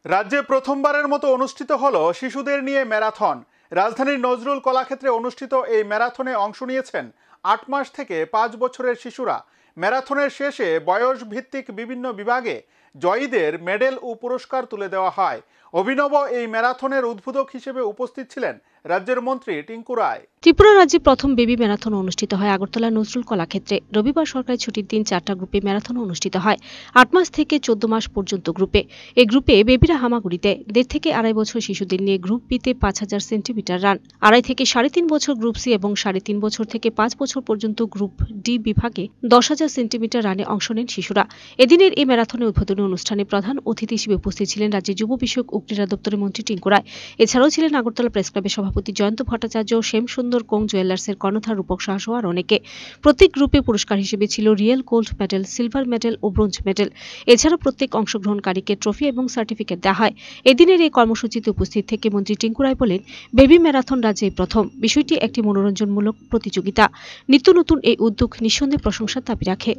রাজ্যে প্রথমবারের মতো অনুষ্ঠিত হলো শিশুদের নিয়ে ম্যারাথন। রাজধানীর নজরুল কলাক্ষেত্রে অনুষ্ঠিত এই ম্যারাথনে অংশ নিয়েছেন ৮ মাস থেকে ৫ বছরের শিশুরা। ম্যারাথনের শেষে বয়স ভিত্তিক বিভিন্ন বিভাগে জয়ীদের মেডেল ও পুরস্কার তুলে দেওয়া হয়। অভিনব এই ম্যারাথনের উদ্বোধক হিসেবে উপস্থিত ছিলেন রাজ্যের মন্ত্রী টিঙ্কু রায়। ত্রিপুরা রাজ্যে প্রথম বেবি ম্যারাথন অনুষ্ঠিত হয় আগরতলা নজরুল কলাক্ষেত্রে। রবিবার সরকারি ছুটির দিন 4টা গ্রুপে ম্যারাথন অনুষ্ঠিত হয়। 8 মাস থেকে 14 মাস পর্যন্ত গ্রুপে। এই গ্রুপে বেবিরা হামাগুড়িতে, 1.5 থেকে 2.5 বছর শিশুদের নিয়ে গ্রুপ বিতে 5000 সেন্টিমিটার রান, 2.5 থেকে 3.5 বছর গ্রুপ সি এবং 3.5 বছর থেকে 5 বছর পর্যন্ত গ্রুপ ডি বিভাগে 10,000 সেন্টিমিটার রানে অংশ নেন শিশুরা। এদিনের এই ম্যারাথনের উদ্বোধনী অনুষ্ঠানে প্রধান অতিথি হিসেবে উপস্থিত ছিলেন রাজ্যের যুব বিষয়ক ও ক্রীড়া দপ্তরের মন্ত্রী টিঙ্কু রায়। এছাড়াও ছিলেন আগরতলা প্রেস ক্লাবের সভাপতি জয়ন্ত ভট্টাচার্য, শ্যামসুন্দর কোং জুয়েলার্সের কর্ণধার রূপক সাহা সহ আর অনেকে। প্রত্যেক গ্রুপে পুরস্কার হিসেবে ছিল real gold medal, silver medal ও ব্রোঞ্জ মেডেল। এছাড়া প্রত্যেক অংশগ্রহণকারীকে ট্রফি এবং সার্টিফিকেট দেওয়া হয়। এদিনের এই কর্মসূচিতে উপস্থিত থেকে মন্ত্রী টিঙ্কু রায় বলেন, বেবি ম্যারাথন রাজ্যে প্রথম। বিষয়টি একটি মনোরঞ্জনমূলক প্রতিযোগিতা। নিত্য নতুন এই উদ্যোগ নিঃসন্দেহে প্রশংসার দাবি রাখে।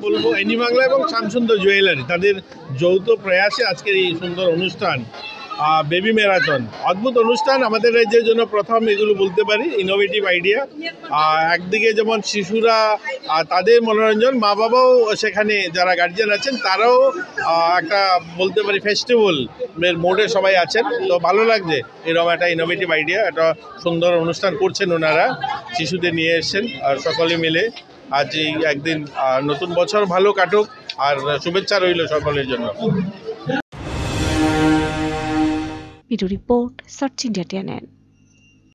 বলবো এনি বাংলা এবং শ্যামসুন্দর জুয়েলারি তাদের যৌথ প্রয়াসে আজকের এই সুন্দর অনুষ্ঠান বেবি ম্যারাথন। অদ্ভুত অনুষ্ঠান, আমাদের রাজ্যের জন্য প্রথম, এগুলো বলতে পারি ইনোভেটিভ আইডিয়া। একদিকে যেমন শিশুরা তাদের মনোরঞ্জন, মা বাবাও সেখানে যারা গার্জিয়ান আছেন তারাও একটা বলতে পারি ফেস্টিভ্যাল মোডে সবাই আছেন। তো ভালো লাগছে এরকম একটা ইনোভেটিভ আইডিয়া, একটা সুন্দর অনুষ্ঠান করছেন ওনারা, শিশুদের নিয়ে এসছেন আর সকলে মিলে। আজ এই একদিন নতুন বছর ভালো কাটুক আর শুভেচ্ছা রইল সকলের জন্য। Video report, search India TNN।